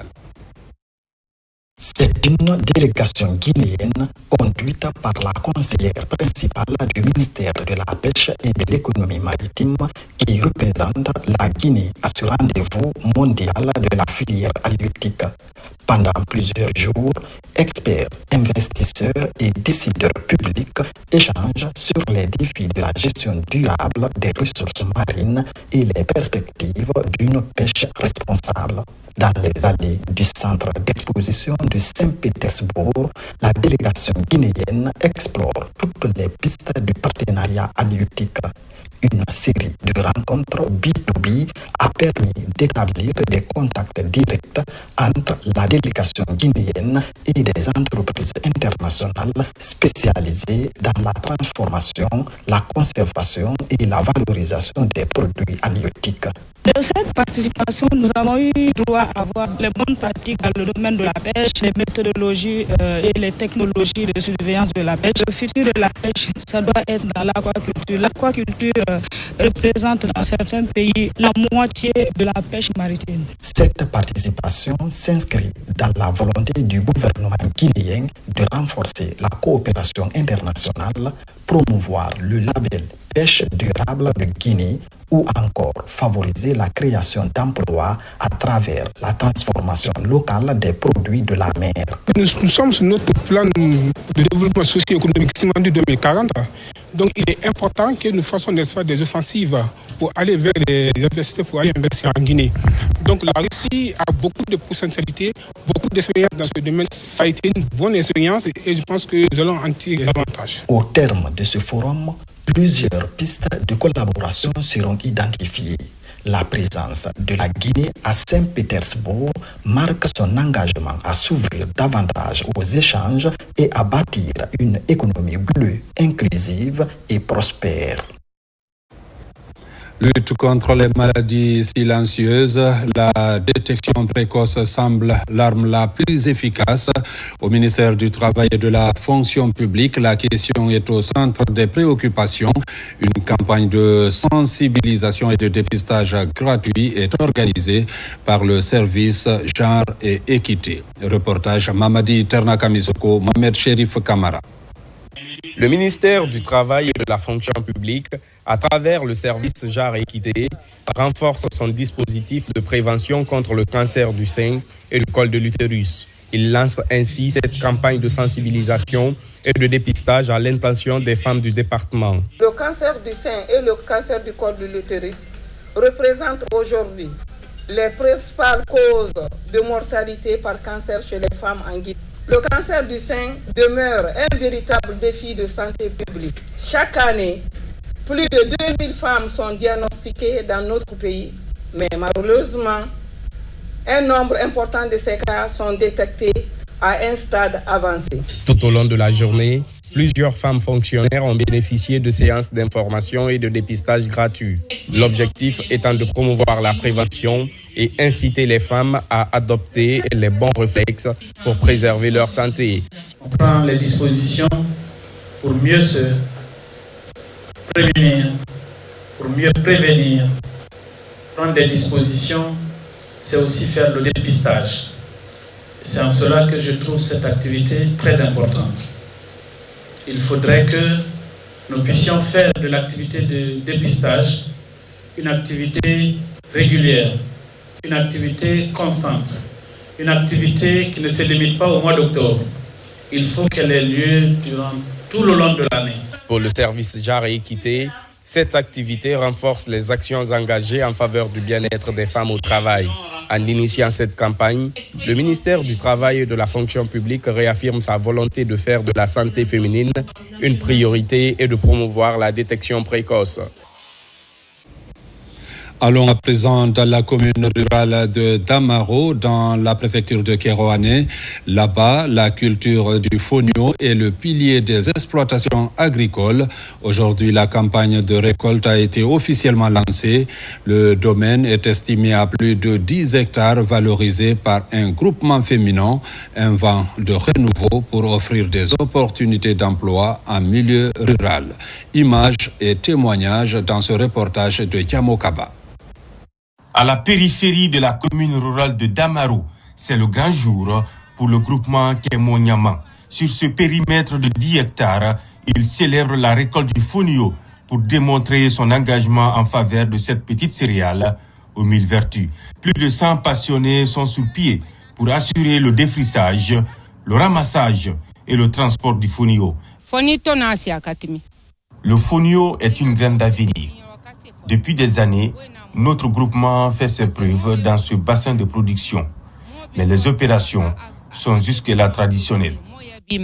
C'est une délégation guinéenne conduite par la conseillère principale du ministère de la Pêche et de l'économie maritime qui représente la Guinée à ce rendez-vous mondial de la filière halieutique. Pendant plusieurs jours, experts, investisseurs et décideurs publics échangent sur les défis de la gestion durable des ressources marines et les perspectives d'une pêche responsable. Dans les allées du centre d'exposition de Saint-Pétersbourg, la délégation guinéenne explore toutes les pistes du partenariat halieutique. Une série de rencontres B2B a permis d'établir des contacts directs entre la délégation guinéenne et des entreprises internationales spécialisées dans la transformation, la conservation et la valorisation des produits halieutiques. De cette participation, nous avons eu droit à voir les bonnes pratiques dans le domaine de la pêche, les méthodologies et les technologies de surveillance de la pêche. Le futur de la pêche, ça doit être dans l'aquaculture. L'aquaculture représente dans certains pays la moitié de la pêche maritime. Cette participation s'inscrit dans la volonté du gouvernement guinéen de renforcer la coopération internationale, promouvoir le label pêche durable de Guinée ou encore favoriser la création d'emplois à travers la transformation locale des produits de la mer. Nous sommes sur notre plan de développement socio-économique Simandou 2040. Donc il est important que nous fassions des offensives pour aller vers les investisseurs, pour aller investir en Guinée. Donc la Russie a beaucoup de potentialités, beaucoup d'expérience dans ce domaine. Ça a été une bonne expérience et je pense que nous allons en tirer davantage. Au terme de ce forum, plusieurs pistes de collaboration seront identifiées. La présence de la Guinée à Saint-Pétersbourg marque son engagement à s'ouvrir davantage aux échanges et à bâtir une économie bleue, inclusive et prospère. Lutte contre les maladies silencieuses, la détection précoce semble l'arme la plus efficace. Au ministère du Travail et de la Fonction publique, la question est au centre des préoccupations. Une campagne de sensibilisation et de dépistage gratuit est organisée par le service Genre et Équité. Reportage Mamadi Ternakamisoko, Mohamed Sherif Kamara. Le ministère du Travail et de la Fonction publique, à travers le service Genre et Équité, renforce son dispositif de prévention contre le cancer du sein et le col de l'utérus. Il lance ainsi cette campagne de sensibilisation et de dépistage à l'intention des femmes du département. Le cancer du sein et le cancer du col de l'utérus représentent aujourd'hui les principales causes de mortalité par cancer chez les femmes en Guinée. Le cancer du sein demeure un véritable défi de santé publique. Chaque année, plus de 2000 femmes sont diagnostiquées dans notre pays, mais malheureusement, un nombre important de ces cas sont détectés à un stade avancé. Tout au long de la journée, plusieurs femmes fonctionnaires ont bénéficié de séances d'information et de dépistage gratuits. L'objectif étant de promouvoir la prévention et inciter les femmes à adopter les bons réflexes pour préserver leur santé. On prend les dispositions pour mieux se prévenir, pour mieux prévenir. Prendre des dispositions, c'est aussi faire le dépistage. C'est en cela que je trouve cette activité très importante. Il faudrait que nous puissions faire de l'activité de dépistage une activité régulière, une activité constante, une activité qui ne se limite pas au mois d'octobre. Il faut qu'elle ait lieu durant tout le long de l'année. Pour le service Genre et Équité, cette activité renforce les actions engagées en faveur du bien-être des femmes au travail. En initiant cette campagne, le ministère du Travail et de la Fonction publique réaffirme sa volonté de faire de la santé féminine une priorité et de promouvoir la détection précoce. Allons à présent dans la commune rurale de Damaro, dans la préfecture de Kéroane. Là-bas, la culture du fonio est le pilier des exploitations agricoles. Aujourd'hui, la campagne de récolte a été officiellement lancée. Le domaine est estimé à plus de 10 hectares valorisés par un groupement féminin, un vent de renouveau pour offrir des opportunités d'emploi en milieu rural. Images et témoignages dans ce reportage de Yamokaba. À la périphérie de la commune rurale de Damaro, c'est le grand jour pour le groupement Kémonyama. Sur ce périmètre de 10 hectares, il célèbre la récolte du fonio pour démontrer son engagement en faveur de cette petite céréale aux 1000 vertus. Plus de 100 passionnés sont sous pied pour assurer le défrissage, le ramassage et le transport du fonio. Le fonio est une graine d'avenir. Depuis des années, notre groupement fait ses preuves dans ce bassin de production. Mais les opérations sont jusque-là traditionnelles. Le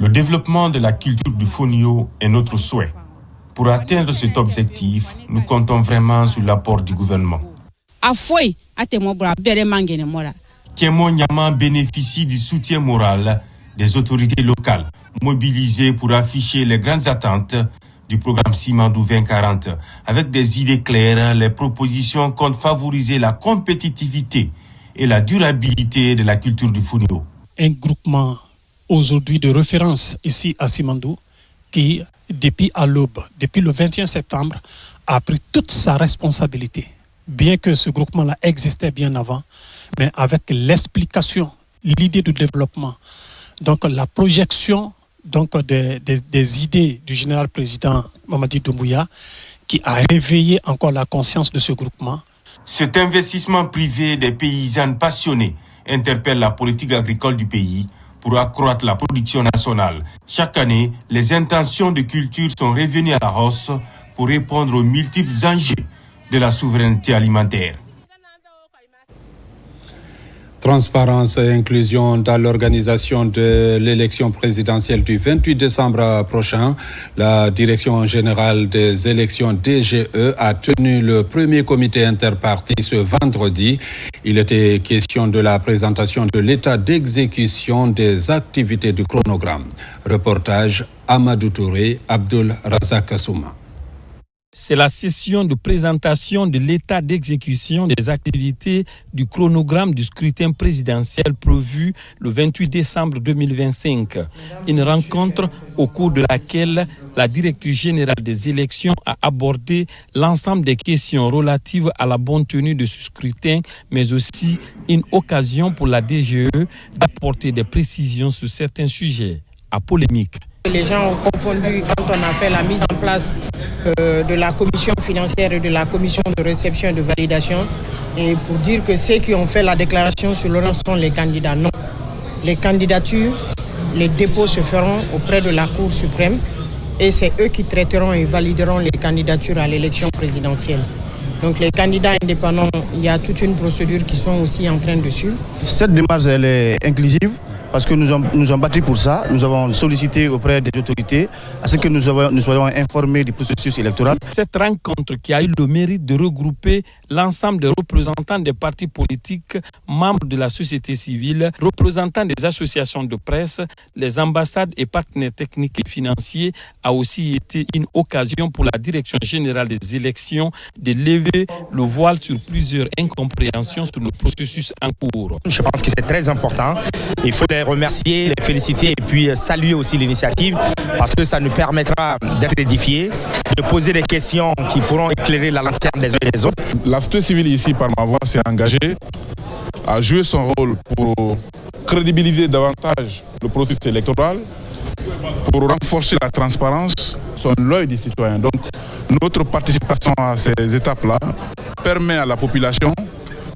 développement de la culture du fonio est notre souhait. Pour atteindre cet objectif, nous comptons vraiment sur l'apport du gouvernement. Kémonyama bénéficie du soutien moral des autorités locales, mobilisées pour afficher les grandes attentes du programme Simandou 2040. Avec des idées claires, les propositions comptent favoriser la compétitivité et la durabilité de la culture du fonio. Un groupement aujourd'hui de référence ici à Simandou qui, depuis à l'aube, depuis le 21 septembre, a pris toute sa responsabilité. Bien que ce groupement-là existait bien avant, mais avec l'explication, l'idée de développement, donc la projection des idées du général président Mamadi Doumbouya, qui a réveillé encore la conscience de ce groupement. Cet investissement privé des paysannes passionnées interpelle la politique agricole du pays pour accroître la production nationale. Chaque année, les intentions de culture sont revenues à la hausse pour répondre aux multiples enjeux de la souveraineté alimentaire. Transparence et inclusion dans l'organisation de l'élection présidentielle du 28 décembre prochain. La Direction générale des élections DGE a tenu le premier comité interparti ce vendredi. Il était question de la présentation de l'état d'exécution des activités du chronogramme. Reportage Amadou Touré, Abdul Razak Souma. C'est la session de présentation de l'état d'exécution des activités du chronogramme du scrutin présidentiel prévu le 28 décembre 2025. Une rencontre au cours de laquelle la directrice générale des élections a abordé l'ensemble des questions relatives à la bonne tenue de ce scrutin, mais aussi une occasion pour la DGE d'apporter des précisions sur certains sujets à polémique. Les gens ont confondu quand on a fait la mise en place de la commission financière et de la commission de réception et de validation, et pour dire que ceux qui ont fait la déclaration sur le rang sont les candidats. Non. Les candidatures, les dépôts se feront auprès de la Cour suprême et c'est eux qui traiteront et valideront les candidatures à l'élection présidentielle. Donc les candidats indépendants, il y a toute une procédure qui sont aussi en train de suivre. Cette démarche, elle est inclusive parce que nous avons battu pour ça. Nous avons sollicité auprès des autorités à ce que nous soyons informés du processus électoral. Cette rencontre qui a eu le mérite de regrouper l'ensemble des représentants des partis politiques, membres de la société civile, représentants des associations de presse, les ambassades et partenaires techniques et financiers, a aussi été une occasion pour la Direction générale des élections de lever le voile sur plusieurs incompréhensions sur le processus en cours. Je pense que c'est très important. Il faut les remercier, les féliciter et puis saluer aussi l'initiative parce que ça nous permettra d'être édifiés, de poser des questions qui pourront éclairer la lanterne des uns et des autres. La société civile ici, par ma voix, s'est engagée à jouer son rôle pour crédibiliser davantage le processus électoral, pour renforcer la transparence, son l'œil des citoyens. Donc, notre participation à ces étapes-là permet à la population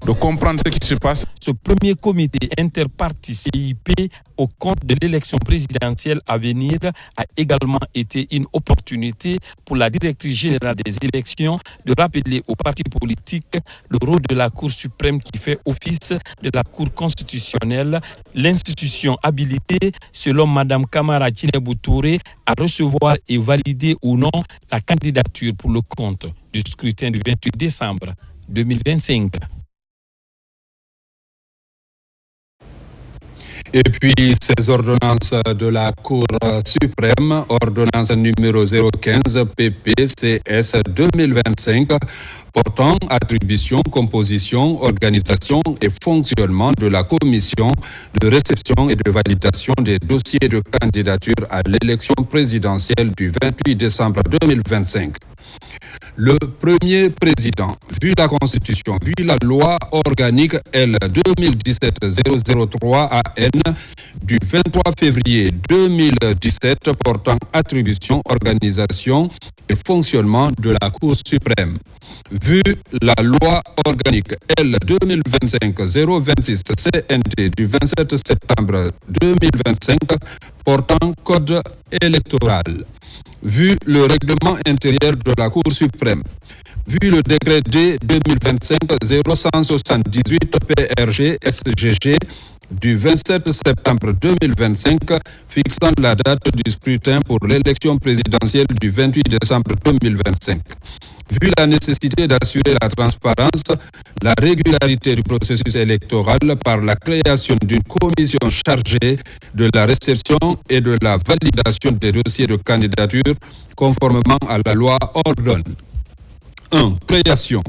de comprendre ce qui se passe. Ce premier comité interparti CIP au compte de l'élection présidentielle à venir a également été une opportunité pour la directrice générale des élections de rappeler aux partis politiques le rôle de la Cour suprême qui fait office de la Cour constitutionnelle, l'institution habilitée, selon Mme Kamara Djinebou Touré, à recevoir et valider ou non la candidature pour le compte du scrutin du 28 décembre 2025. Et puis, ces ordonnances de la Cour suprême, ordonnance numéro 015 PPCS 2025, portant attribution, composition, organisation et fonctionnement de la commission de réception et de validation des dossiers de candidature à l'élection présidentielle du 28 décembre 2025. Le premier président, vu la Constitution, vu la loi organique L 2017-003 AN du 23 février 2017 portant attribution, organisation et fonctionnement de la Cour suprême, vu la loi organique L 2025-026 CNT du 27 septembre 2025 portant code électoral, vu le règlement intérieur de la Cour suprême, vu le décret D 2025-0178 PRG SGG du 27 septembre 2025 fixant la date du scrutin pour l'élection présidentielle du 28 décembre 2025. Vu la nécessité d'assurer la transparence, la régularité du processus électoral par la création d'une commission chargée de la réception et de la validation des dossiers de candidature conformément à la loi ordonne. 1. Création.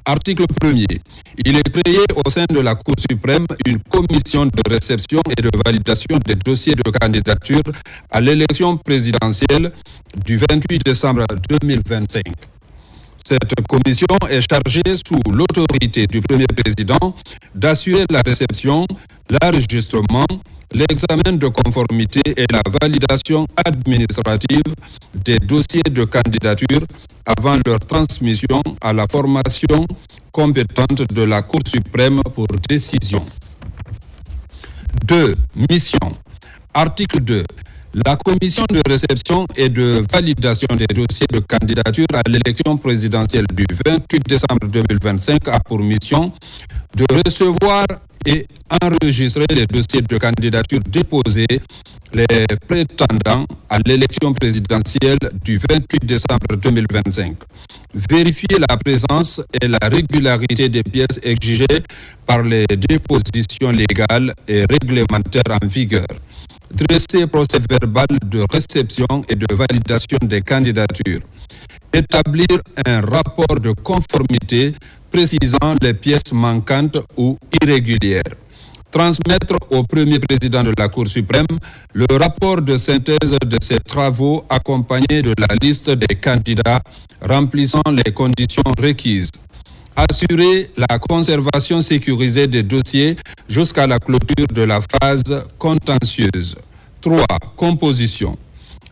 Article 1er. Il est créé au sein de la Cour suprême une commission de réception et de validation des dossiers de candidature à l'élection présidentielle du 28 décembre 2025. Cette commission est chargée sous l'autorité du premier président d'assurer la réception, l'enregistrement, l'examen de conformité et la validation administrative des dossiers de candidature avant leur transmission à la formation compétente de la Cour suprême pour décision. 2. Mission. Article 2. La commission de réception et de validation des dossiers de candidature à l'élection présidentielle du 28 décembre 2025 a pour mission de recevoir et enregistrer les dossiers de candidature déposés les prétendants à l'élection présidentielle du 28 décembre 2025. Vérifier la présence et la régularité des pièces exigées par les dépositions légales et réglementaires en vigueur. Dresser procès-verbal de réception et de validation des candidatures. Établir un rapport de conformité précisant les pièces manquantes ou irrégulières. Transmettre au premier président de la Cour suprême le rapport de synthèse de ses travaux accompagné de la liste des candidats remplissant les conditions requises. Assurer la conservation sécurisée des dossiers jusqu'à la clôture de la phase contentieuse. 3. Composition.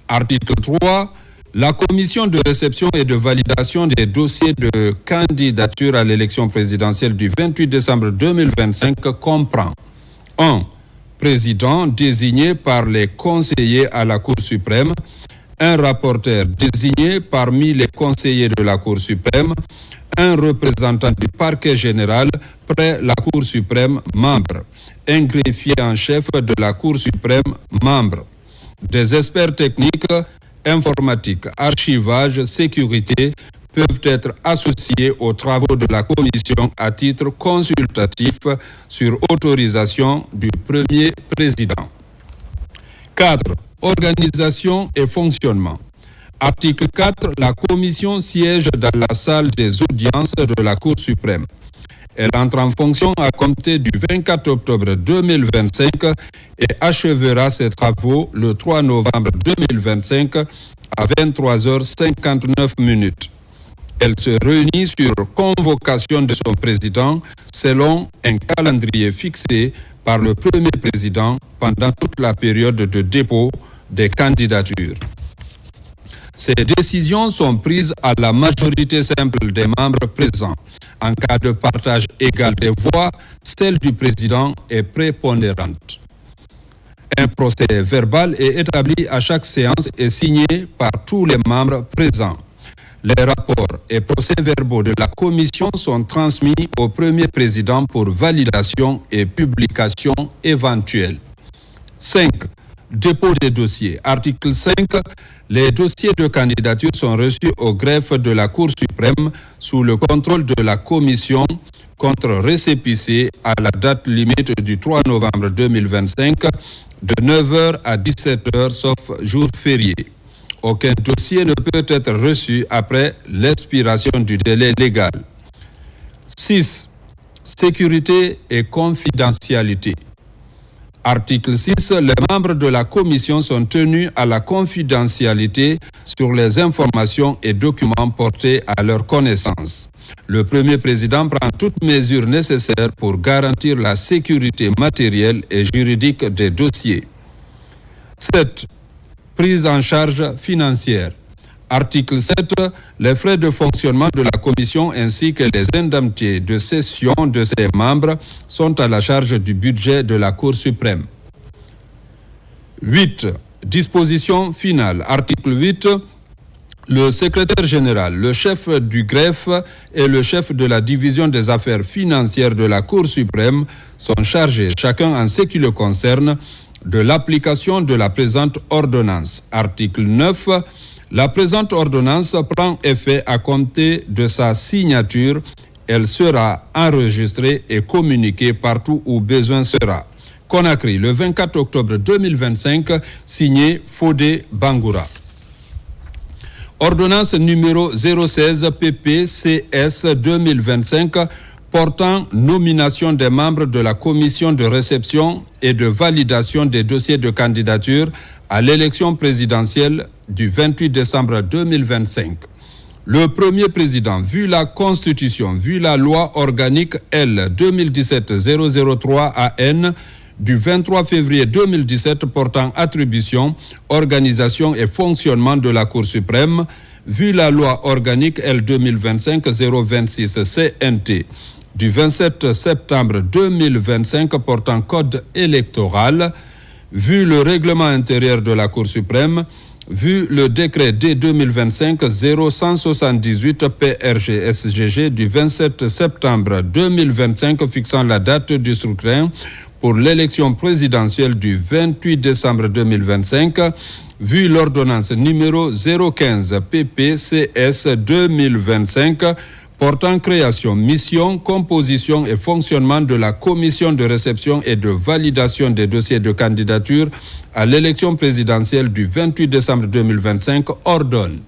Article 3. La commission de réception et de validation des dossiers de candidature à l'élection présidentielle du 28 décembre 2025 comprend 1. Président désigné par les conseillers à la Cour suprême, un rapporteur désigné parmi les conseillers de la Cour suprême, un représentant du parquet général près la Cour suprême membre, un greffier en chef de la Cour suprême membre, des experts techniques, informatique, archivage, sécurité peuvent être associés aux travaux de la commission à titre consultatif sur autorisation du premier président. 4. Organisation et fonctionnement. Article 4. La commission siège dans la salle des audiences de la Cour suprême. Elle entre en fonction à compter du 24 octobre 2025 et achèvera ses travaux le 3 novembre 2025 à 23h59. Elle se réunit sur convocation de son président selon un calendrier fixé par le premier président pendant toute la période de dépôt des candidatures. Ces décisions sont prises à la majorité simple des membres présents. En cas de partage égal des voix, celle du président est prépondérante. Un procès verbal est établi à chaque séance et signé par tous les membres présents. Les rapports et procès-verbaux de la commission sont transmis au premier président pour validation et publication éventuelle. 5. Dépôt des dossiers. Article 5. Les dossiers de candidature sont reçus au greffe de la Cour suprême sous le contrôle de la commission contre récépissé à la date limite du 3 novembre 2025 de 9h à 17h sauf jour férié. Aucun dossier ne peut être reçu après l'expiration du délai légal. 6. Sécurité et confidentialité. Article 6. Les membres de la commission sont tenus à la confidentialité sur les informations et documents portés à leur connaissance. Le premier président prend toutes mesures nécessaires pour garantir la sécurité matérielle et juridique des dossiers. 7. Prise en charge financière. Article 7. Les frais de fonctionnement de la commission ainsi que les indemnités de cession de ses membres sont à la charge du budget de la Cour suprême. 8. Disposition finale. Article 8. Le secrétaire général, le chef du greffe et le chef de la division des affaires financières de la Cour suprême sont chargés, chacun en ce qui le concerne, de l'application de la présente ordonnance. Article 9. La présente ordonnance prend effet à compter de sa signature. Elle sera enregistrée et communiquée partout où besoin sera. Conakry, le 24 octobre 2025, signé Fodé Bangoura. Ordonnance numéro 016 PPCS 2025 portant nomination des membres de la commission de réception et de validation des dossiers de candidature à l'élection présidentielle du 28 décembre 2025. Le premier président, vu la Constitution, vu la loi organique L 2017-003 AN du 23 février 2017 portant attribution, organisation et fonctionnement de la Cour suprême, vu la loi organique L 2025-026 CNT du 27 septembre 2025 portant code électoral, vu le règlement intérieur de la Cour suprême, vu le décret D 2025-0178 PRG-SGG du 27 septembre 2025 fixant la date du scrutin pour l'élection présidentielle du 28 décembre 2025, vu l'ordonnance numéro 015 PPCS 2025 portant création, mission, composition et fonctionnement de la commission de réception et de validation des dossiers de candidature à l'élection présidentielle du 28 décembre 2025 ordonne.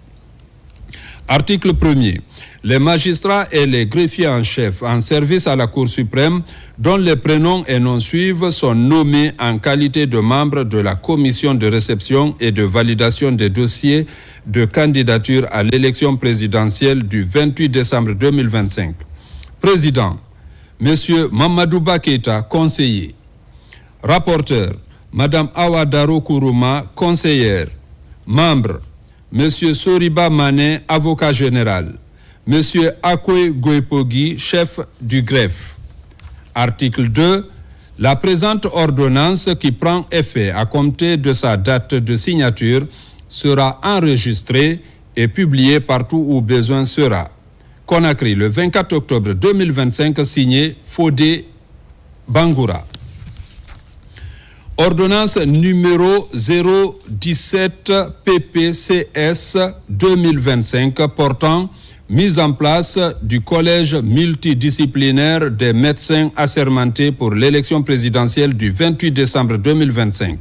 Article 1er. Les magistrats et les greffiers en chef en service à la Cour suprême, dont les prénoms et noms suivent, sont nommés en qualité de membres de la commission de réception et de validation des dossiers de candidature à l'élection présidentielle du 28 décembre 2025. Président, M. Mamadouba Keïta, conseiller. Rapporteur, Mme Awa Daro Kourouma, conseillère. Membre, M. Soriba Mané, avocat général. M. Akwe Goepogi, chef du greffe. Article 2. La présente ordonnance qui prend effet à compter de sa date de signature sera enregistrée et publiée partout où besoin sera. Conakry, le 24 octobre 2025, signé Fodé Bangoura. Ordonnance numéro 017 PPCS 2025 portant mise en place du collège multidisciplinaire des médecins assermentés pour l'élection présidentielle du 28 décembre 2025.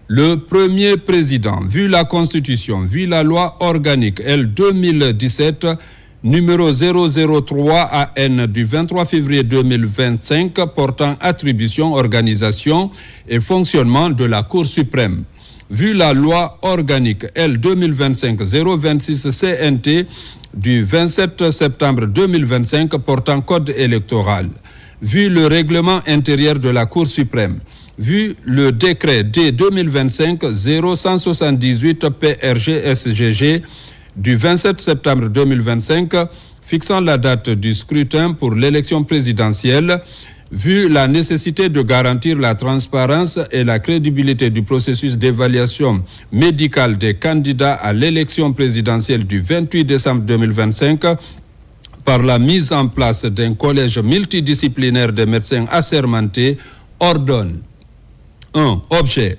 Le premier président, vu la Constitution, vu la loi organique L 2017, numéro 003 AN du 23 février 2025 portant attribution, organisation et fonctionnement de la Cour suprême. Vu la loi organique L 2025-026 CNT du 27 septembre 2025 portant code électoral. Vu le règlement intérieur de la Cour suprême. Vu le décret D 2025-0178 PRG-SGG du 27 septembre 2025 fixant la date du scrutin pour l'élection présidentielle, vu la nécessité de garantir la transparence et la crédibilité du processus d'évaluation médicale des candidats à l'élection présidentielle du 28 décembre 2025 par la mise en place d'un collège multidisciplinaire de médecins assermentés, ordonne 1. Objet.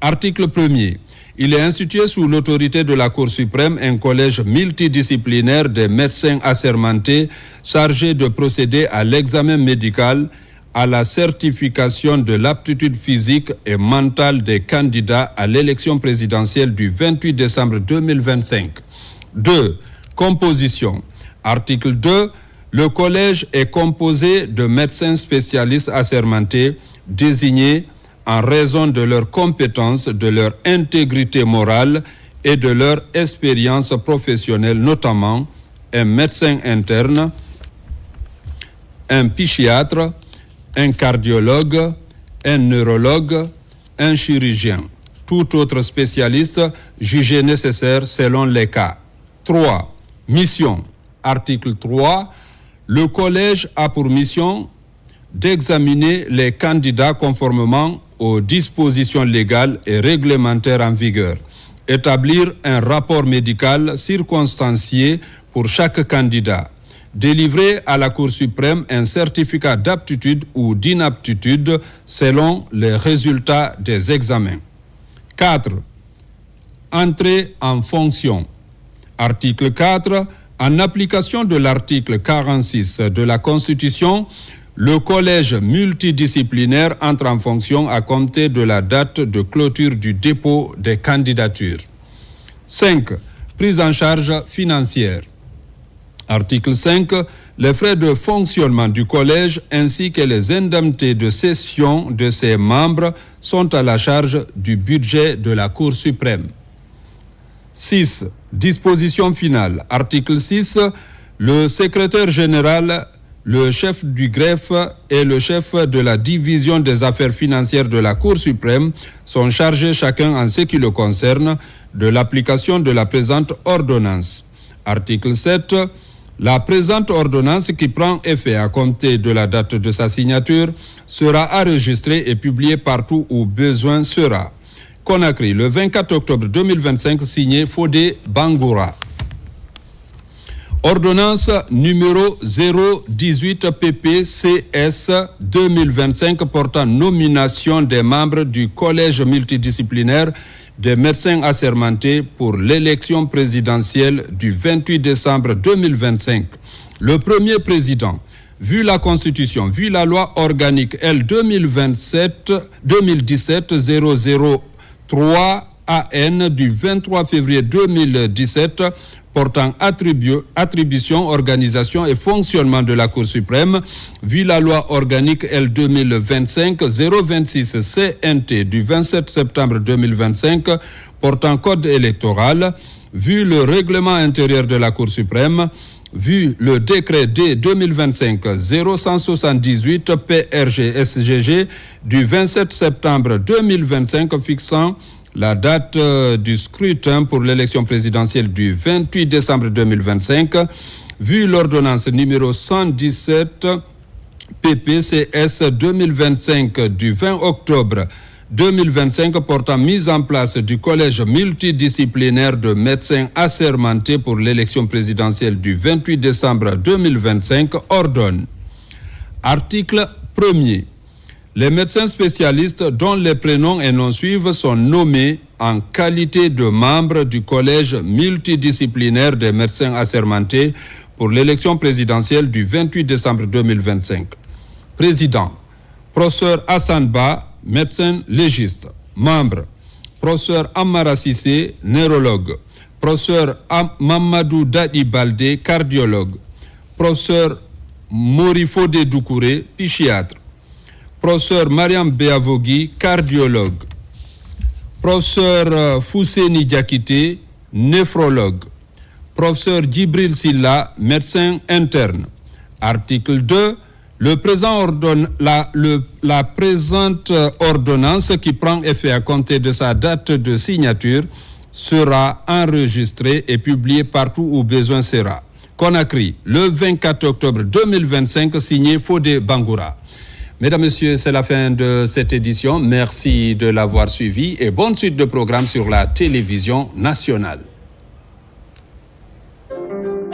Article 1er. Il est institué sous l'autorité de la Cour suprême un collège multidisciplinaire de médecins assermentés chargé de procéder à l'examen médical, à la certification de l'aptitude physique et mentale des candidats à l'élection présidentielle du 28 décembre 2025. 2. Composition. Article 2. Le collège est composé de médecins spécialistes assermentés désignés en raison de leurs compétences, de leur intégrité morale et de leur expérience professionnelle, notamment un médecin interne, un psychiatre, un cardiologue, un neurologue, un chirurgien. Tout autre spécialiste jugé nécessaire selon les cas. 3. Mission. Article 3. Le collège a pour mission d'examiner les candidats conformément aux dispositions légales et réglementaires en vigueur, établir un rapport médical circonstancié pour chaque candidat, délivrer à la Cour suprême un certificat d'aptitude ou d'inaptitude selon les résultats des examens. 4. Entrée en fonction. Article 4. En application de l'article 46 de la Constitution, le collège multidisciplinaire entre en fonction à compter de la date de clôture du dépôt des candidatures. 5. Prise en charge financière. Article 5. Les frais de fonctionnement du collège ainsi que les indemnités de session de ses membres sont à la charge du budget de la Cour suprême. 6. Disposition finale. Article 6. Le secrétaire général, le chef du greffe et le chef de la division des affaires financières de la Cour suprême sont chargés chacun en ce qui le concerne de l'application de la présente ordonnance. Article 7. La présente ordonnance qui prend effet à compter de la date de sa signature sera enregistrée et publiée partout où besoin sera. Conakry, le 24 octobre 2025, signé Fodé Bangoura. Ordonnance numéro 018 PPCS 2025 portant nomination des membres du collège multidisciplinaire des médecins assermentés pour l'élection présidentielle du 28 décembre 2025. Le premier président, vu la Constitution, vu la loi organique L 2017-003 AN du 23 février 2017 portant attribution, organisation et fonctionnement de la Cour suprême, vu la loi organique L 2025-026 CNT du 27 septembre 2025 portant code électoral, vu le règlement intérieur de la Cour suprême, vu le décret D 2025-0178 PRG-SGG du 27 septembre 2025 fixant la date du scrutin pour l'élection présidentielle du 28 décembre 2025, vu l'ordonnance numéro 117 PPCS 2025 du 20 octobre 2025 portant mise en place du collège multidisciplinaire de médecins assermentés pour l'élection présidentielle du 28 décembre 2025, ordonne. Article 1er. Les médecins spécialistes dont les prénoms et noms suivent sont nommés en qualité de membres du collège multidisciplinaire des médecins assermentés pour l'élection présidentielle du 28 décembre 2025. Président, professeur Hassan Ba, médecin légiste. Membre, professeur Amara Sissé, neurologue. Professeur Mamadou Dadi Baldé, cardiologue. Professeur Morifode Doukouré, psychiatre. Professeur Mariam Beavogui, cardiologue. Professeur Fousseni Diakité, néphrologue. Professeur Djibril Silla, médecin interne. Article 2. La présente ordonnance qui prend effet à compter de sa date de signature sera enregistrée et publiée partout où besoin sera. Conakry, le 24 octobre 2025, signé Fodé Bangoura. Mesdames, Messieurs, c'est la fin de cette édition. Merci de l'avoir suivi et bonne suite de programmes sur la télévision nationale.